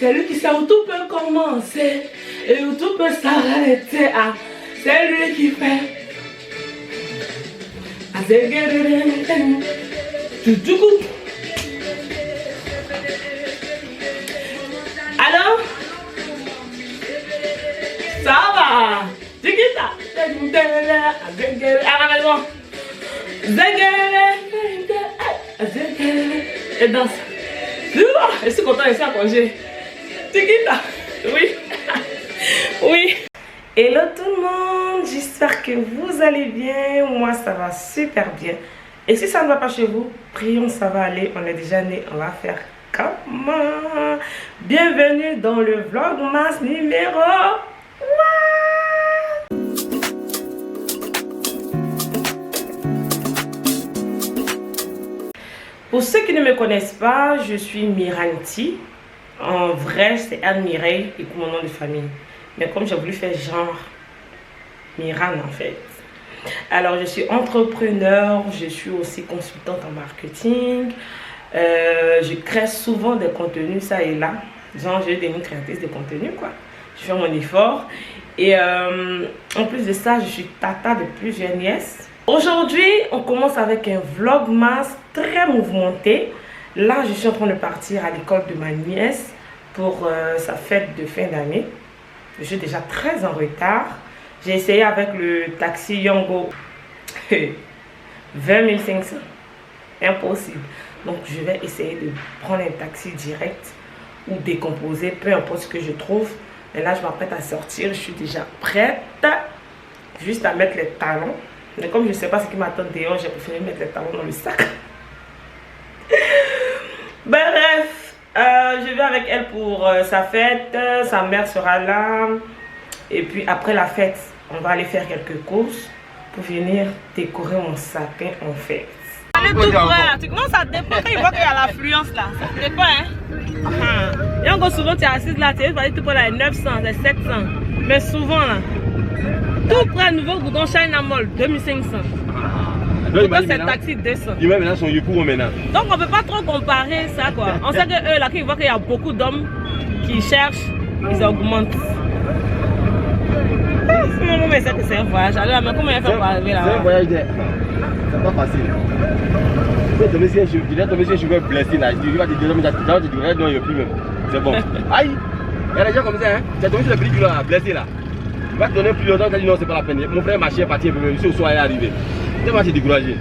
C'est lui qui sait où tout peut commencer et où tout peut s'arrêter. Ah, c'est lui qui fait. Alors, ça va. Et danse. Je suis content de ça quand j'ai. Oui. Oui. Hello tout le monde, j'espère que vous allez bien. Moi ça va super bien. Et si ça ne va pas chez vous, prions, ça va aller. On est déjà né, on va faire comment. Bienvenue dans le vlogmas numéro 1. Pour ceux qui ne me connaissent pas, je suis Miranti. En vrai, c'est Anne-Mireille et pour mon nom de famille. Mais comme j'ai voulu faire genre Miran en fait. Alors, je suis entrepreneur, je suis aussi consultante en marketing. Je crée souvent des contenus, ça et là. Genre, j'ai des créatrices de contenu, quoi. Je fais mon effort. Et en plus de ça, je suis tata de plusieurs nièces. Aujourd'hui, on commence avec un vlogmas très mouvementé. Là, je suis en train de partir à l'école de ma nièce pour sa fête de fin d'année. Je suis déjà très en retard. J'ai essayé avec le taxi Yango 20 500. Impossible. Donc, je vais essayer de prendre un taxi direct ou décomposé, peu importe ce que je trouve. Et là, je m'apprête à sortir. Je suis déjà prête. Juste à mettre les talons. Mais comme je ne sais pas ce qui m'attend dehors, j'ai préféré mettre les talons dans le sac. Bref, je vais avec elle pour sa fête. Sa mère sera là. Et puis après la fête, on va aller faire quelques courses pour venir décorer mon sapin en fait. Allez tout frère, tu commences à dépendre quand il voit qu'il y a l'affluence là. Ça dépend hein. Et encore souvent tu es assise là, tu vas dire tout pour là 900, c'est 700. Mais souvent là, tout près nouveau goudron China Mall 2500. Pourquoi c'est taxi 200? Ils maintenant sont pour maintenant. Donc on ne peut pas trop comparer ça quoi. On sait que eux là, quand ils voient qu'il y a beaucoup d'hommes qui cherchent, ils augmentent. Sinon, mais c'est que c'est un voyage. Alors, mais comment il fait pour arriver là? C'est un voyage de... C'est pas facile. Tu vas tomber sur un cheveu blessé là. Tu vas te dire, tu devrais donner le prix même. C'est bon. Aïe! Il y a des gens comme ça, hein. Tu as tombé sur le prix du blessé là. Tu vas te donner plus longtemps, tu as dit non, c'est pas la peine. Mon frère marchait, parti un peu, ici au soir, il est arrivé. Tu vas te décourager.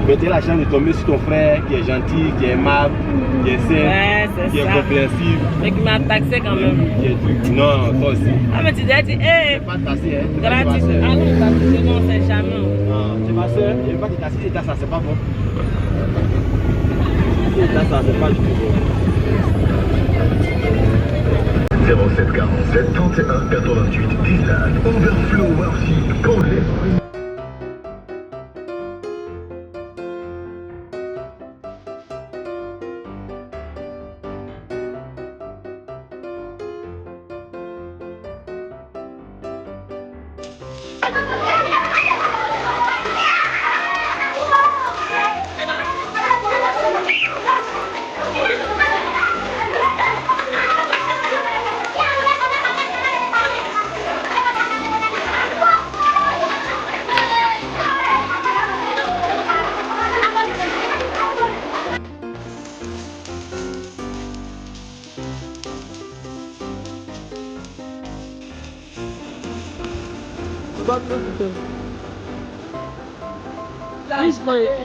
Mais tu as la chance de tomber sur ton frère qui est gentil, qui est aimable, qui est sain, qui est compréhensif. Mais qui m'a taxé quand même. Non, toi aussi. Ah, mais tu dis, hé! Pas de tasser, hein. Gratis. Ah non, taxer, non, c'est jamais. Non, c'est ma soeur, je ne vais pas te tasser, si ça, c'est pas bon. Si ça, c'est pas du tout bon. 0747 31 88 19 Overflow Worship Congrès.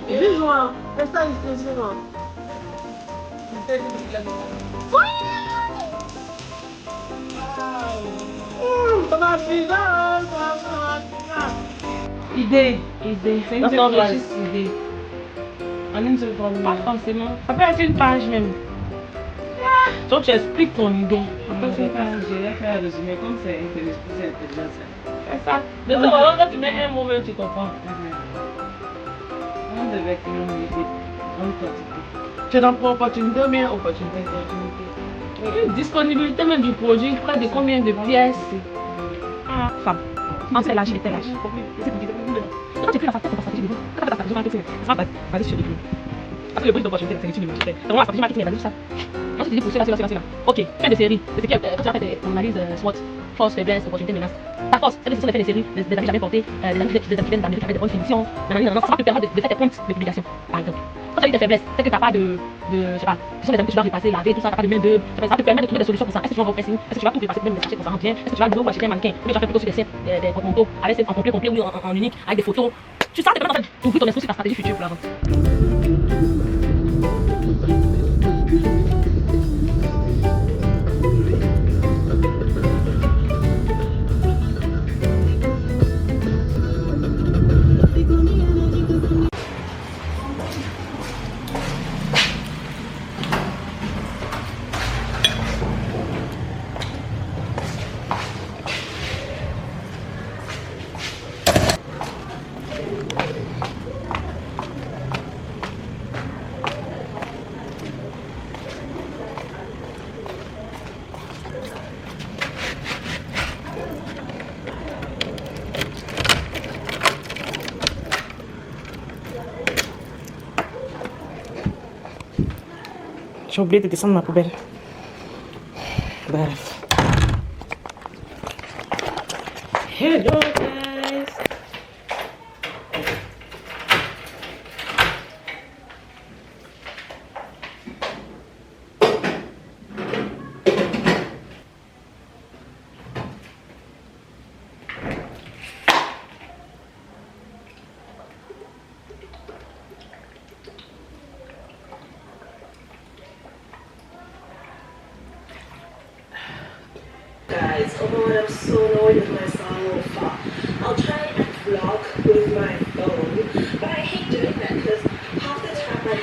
Visual, esta es visual. Idée. C'est une seule idée. En une seule phrase. Pas forcément. Ça peut être une page même. Donc tu expliques ton idée. Je vais faire un résumé comme c'est intelligent. C'est ça. De toute façon, quand tu mets un mot, même tu comprends. On devait créer une idée. Tu es dans pour opportunité ou bien opportunité? Disponibilité même du produit, près de combien de pièces? Femme. Entre l'âge et tel âge. Quand tu fais la stratégie, c'est stratégie de vous. Quand tu fais la stratégie marketing, ça va basé sur les prix. Parce que le prix d'opportunité, c'est l'étude de marché. C'est vraiment la stratégie marketing, elle a dit ça. Ensuite, tu dis pour cela. Ok, fin de série. C'est ce qui est, quand tu as fait ton analyse SWOT, force, faiblesse, opportunité, menace. Ta force, c'est de faire des séries, des amis jamais portés, des amis qui viennent d'Amérique avec des bonnes finitions. Ça va te permettre de faire tes comptes de publication, par exemple. Quand tu as eu des faiblesses, c'est que tu n'as pas de, je sais pas, ce sont des amis que tu dois repasser, laver, tout ça, tu n'as pas de main d'œuvre. Ça te permet de trouver des solutions pour ça. Est-ce que tu vas repressing? Est-ce que tu vas tout repasser même des sachets pour ça rentre bien? Est-ce que tu vas de nouveau acheter un mannequin? Ou bien tu vas faire plutôt sur des scènes, des porte-manteaux, avec en complet ou en unique, avec des photos. Tu sais, ça te permet en fait d'ouvrir ton esprit sur ta stratégie future pour la vente. J'ai oublié de descendre ma poubelle. Bref. Hello guys. Guys, although I'm so annoyed with my sound far, I'll try and vlog with my phone, but I hate doing that because half the time I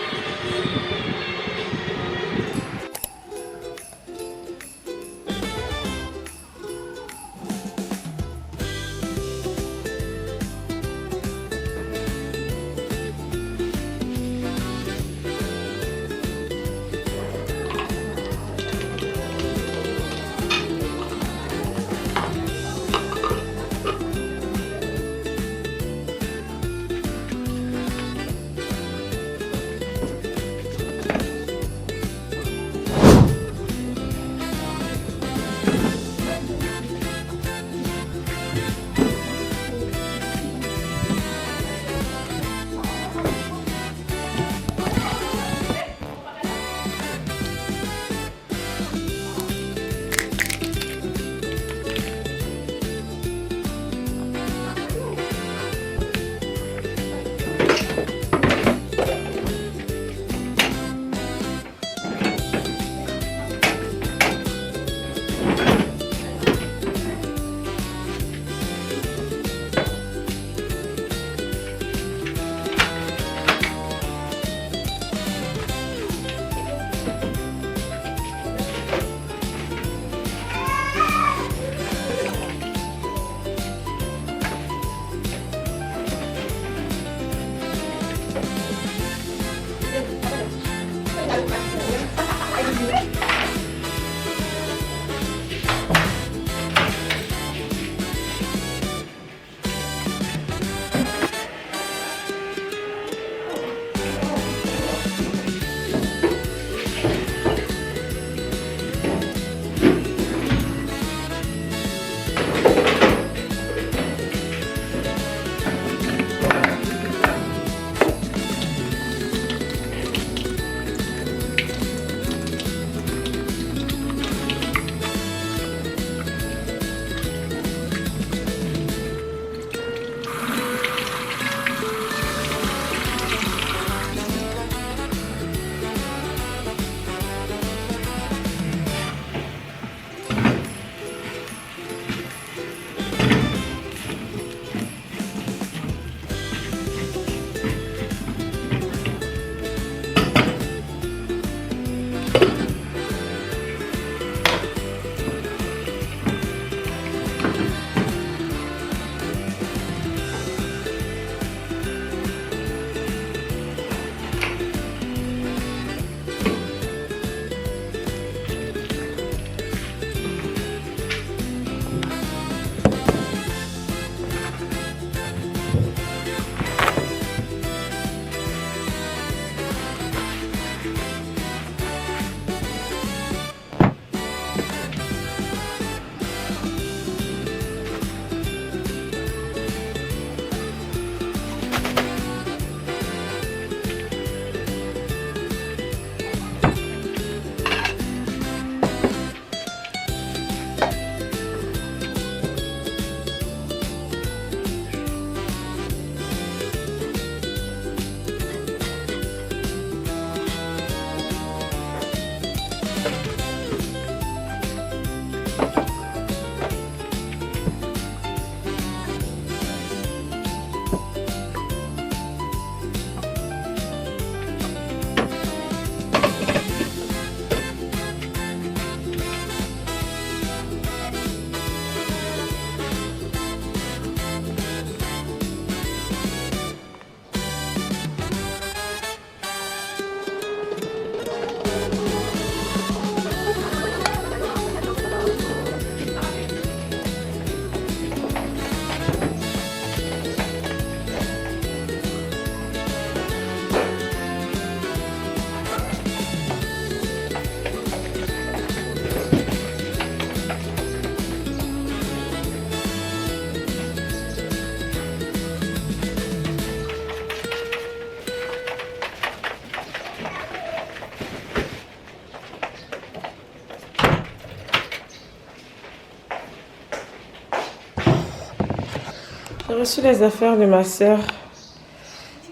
J'ai reçu les affaires de ma soeur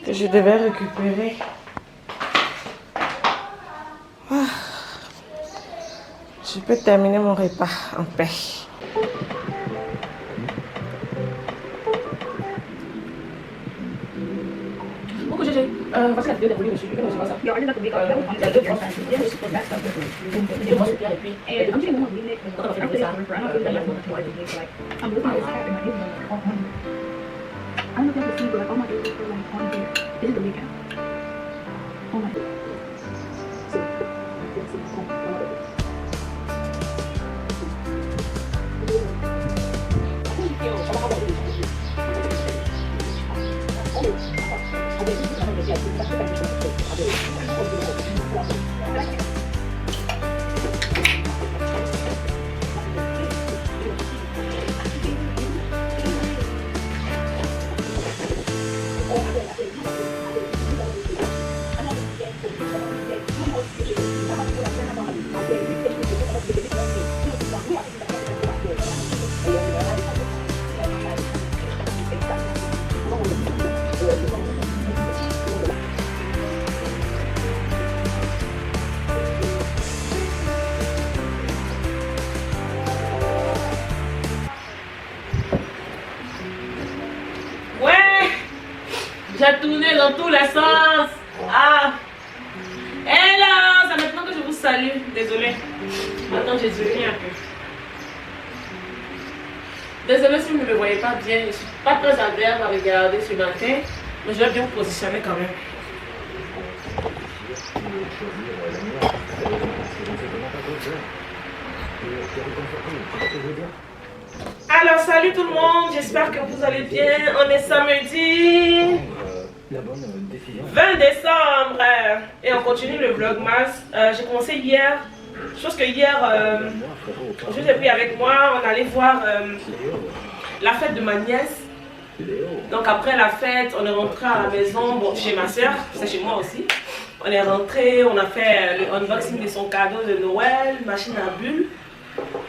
que je devais récupérer. Ah. Je peux terminer mon repas en paix. Coucou GG, voici la vidéo des colis reçus. Il y a deux grosses vidéos reçues pour le reste. Deux grosses pierres et puis quand on va faire ça, I don't know if you have to see, but like all my videos are like on here. This is the weekend. Oh my god. J'ai tourné dans tous les sens. Ah. Et là, c'est maintenant que je vous salue. Désolée. Attends, j'ai zoomé un peu. Désolée si vous ne me voyez pas bien. Je ne suis pas très agréable à regarder ce matin. Mais je vais bien vous positionner quand même. Alors, salut tout le monde. J'espère que vous allez bien. On est samedi 20 décembre et on continue le vlogmas. J'ai commencé hier. Je pense que hier, je vous ai pris avec moi. On allait voir la fête de ma nièce. Donc après la fête, on est rentré à la maison, bon, chez ma soeur, c'est chez moi aussi. On est rentré, on a fait le unboxing de son cadeau de Noël, machine à bulles.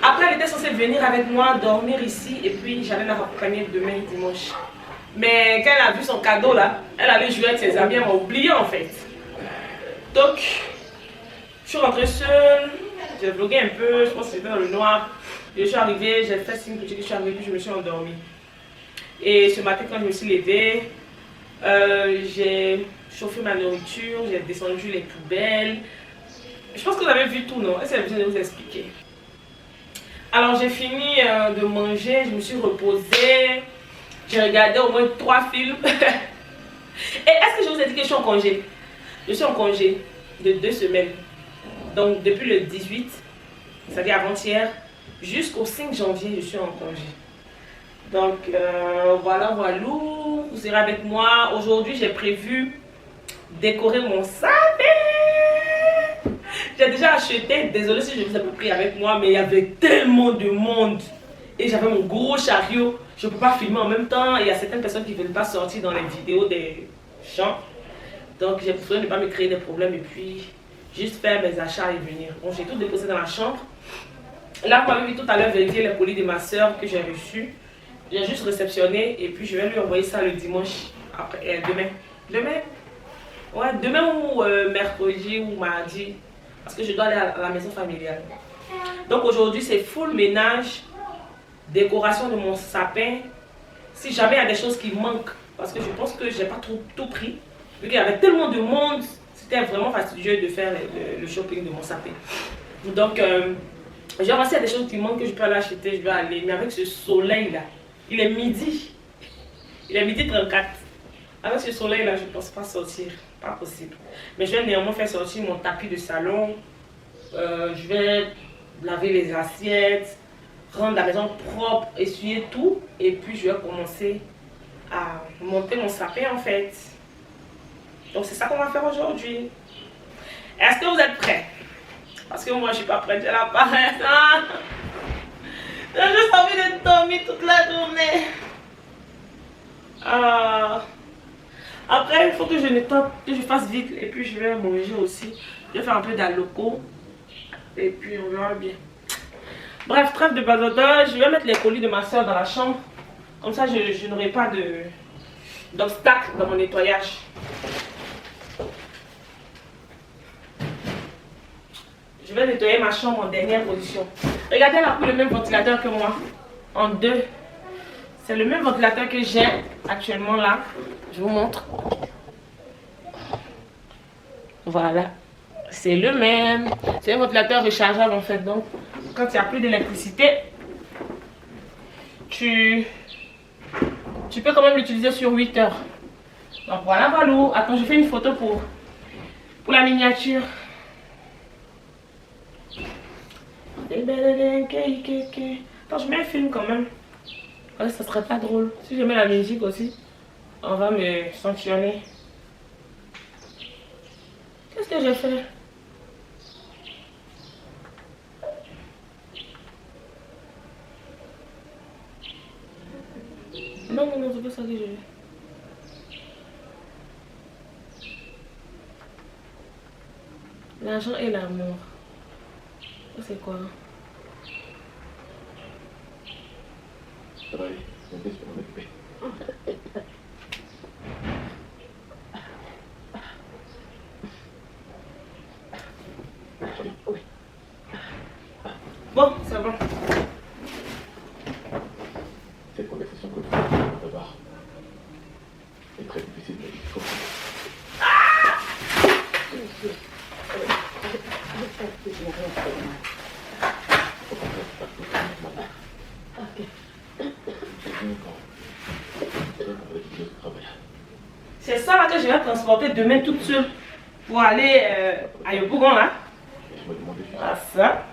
Après, elle était censée venir avec moi dormir ici et puis j'allais la raccompagner demain dimanche. Mais quand elle a vu son cadeau là, elle allait jouer avec ses amis, elle m'a oublié en fait. Donc, je suis rentrée seule, j'ai vlogué un peu, je pense que c'était dans le noir. Je suis arrivée, j'ai fait signe que je suis arrivée, puis je me suis endormie. Et ce matin, quand je me suis levée, j'ai chauffé ma nourriture, j'ai descendu les poubelles. Je pense que vous avez vu tout, non? Est-ce que j'ai besoin de vous expliquer? Alors j'ai fini de manger, je me suis reposée, j'ai regardé au moins 3 films. Et est-ce que je vous ai dit que je suis en congé? Je suis en congé de 2 semaines. Donc depuis le 18, c'est-à-dire avant-hier, jusqu'au 5 janvier, je suis en congé. Donc voilà, vous serez avec moi. Aujourd'hui, j'ai prévu décorer mon sapin. J'ai déjà acheté, désolé si je vous ai pas pris avec moi, mais il y avait tellement de monde. Et j'avais mon gros chariot. Je ne peux pas filmer en même temps. Il y a certaines personnes qui ne veulent pas sortir dans les vidéos des champs. Donc j'ai préféré ne pas me créer des problèmes et puis juste faire mes achats et venir. Bon, j'ai tout déposé dans la chambre. Là, vous m'avez vu tout à l'heure vérifier les colis de ma soeur que j'ai reçus. J'ai juste réceptionné et puis je vais lui envoyer ça le dimanche, après, demain ou mercredi ou mardi, parce que je dois aller à la maison familiale. Donc aujourd'hui c'est full ménage, décoration de mon sapin. Si jamais il y a des choses qui manquent, parce que je pense que j'ai pas tout pris, vu qu'il y avait tellement de monde, c'était vraiment fastidieux de faire le shopping de mon sapin. Donc j'ai remarqué des choses qui manquent que je peux aller acheter, je vais aller, mais avec ce soleil là, il est midi 34. Avec ce soleil là, je ne pense pas sortir, pas possible. Mais je vais néanmoins faire sortir mon tapis de salon. Je vais laver les assiettes, rendre la maison propre, essuyer tout. Et puis je vais commencer à monter mon sapin en fait. Donc c'est ça qu'on va faire aujourd'hui. Est-ce que vous êtes prêts? Parce que moi je ne suis pas prête, j'ai la paresse. Hein? J'ai juste envie de dormir toute la journée. Après, il faut que je nettoie, que je fasse vite. Et puis, je vais manger aussi. Je vais faire un peu d'aloco. Et puis, on verra bien. Bref, trêve de bazardage. Je vais mettre les colis de ma soeur dans la chambre. Comme ça, je n'aurai pas d'obstacle dans mon nettoyage. Je vais nettoyer ma chambre en dernière position. Regardez, elle a pris le même ventilateur que moi. En deux. C'est le même ventilateur que j'ai actuellement là. Je vous montre. Voilà. C'est le même. C'est un ventilateur rechargeable en fait. Donc, quand il n'y a plus d'électricité, tu peux quand même l'utiliser sur 8 heures. Donc voilà, voilà. Attends, je fais une photo pour la miniature. Attends, je mets un film quand même. Ouais, ça serait pas drôle. Si je mets la musique aussi, on va me sanctionner. Qu'est-ce que j'ai fait? Non, non, non, c'est pas ça que j'ai fait. L'argent et l'amour. Ça c'est quoi? Bon, c'est bon. Cette conversation que tu vas avoir est très difficile, mais il faut. C'est ça là que je vais transporter demain toute seule pour aller à Yopougon là. Ah ça.